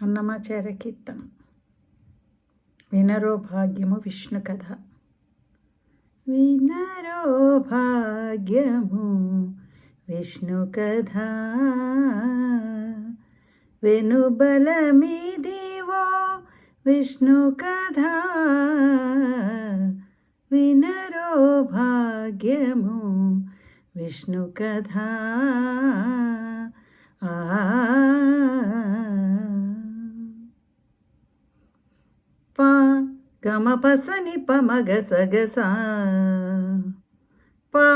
అన్నమాచార్య కీర్తన. వినరో భాగ్యము విష్ణు కథ. వినరో భాగ్యము విష్ణు కథ, వెనుబలమిదివో విష్ణు కథ. వినరో భాగ్యము విష్ణు కథ. పా గమ పసని పమగ సగస, పా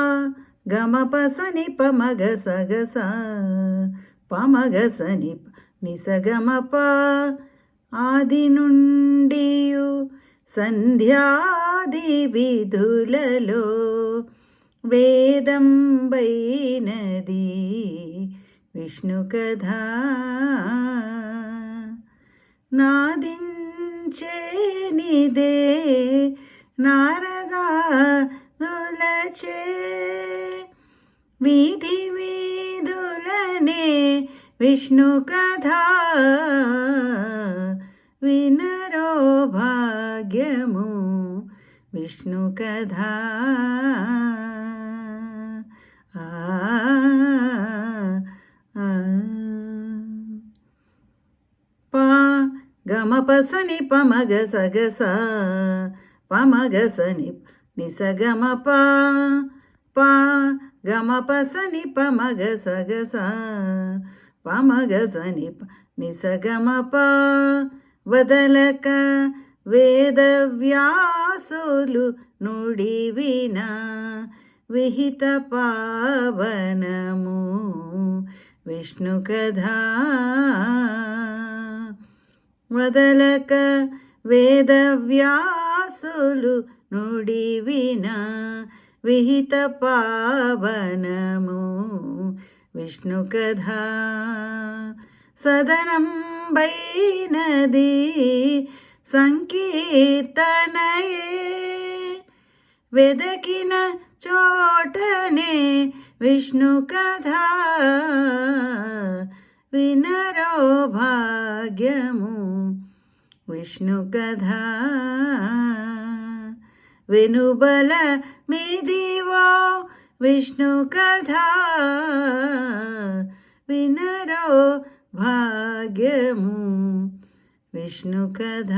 గమ పసని పమగ సగస, పమగ సని నిసగమ పా. ఆది నుండియు సంధ్యాది విధులలో వేదం బైనది విష్ణు కథ. నాదించేనిదే నారదాదులచే వీధి వీధులనే విష్ణు కథ. వినరో భాగ్యము విష్ణు కథ. పా గమ పసని పమగ సగస, పమగ సని నిసగమ పా. పా గమ పసని పమగ సగస, పమగ సని నిసగమ పా. వదలక వేద వ్యాసులు నుడివిన విహిత పావనము విష్ణు కథ. వదలక వేద వ్యాసులు నుడివిన విహిత పావనము విష్ణు కథ. సదనం బైనది సంకీర్తనయే వెదకిన చోటనే విష్ణు కథ. వినరో భాగ్యము విష్ణు కథ. వెనుబల మిదివో విష్ణు కథ. వినరో భాగ్యము విష్ణు కథ.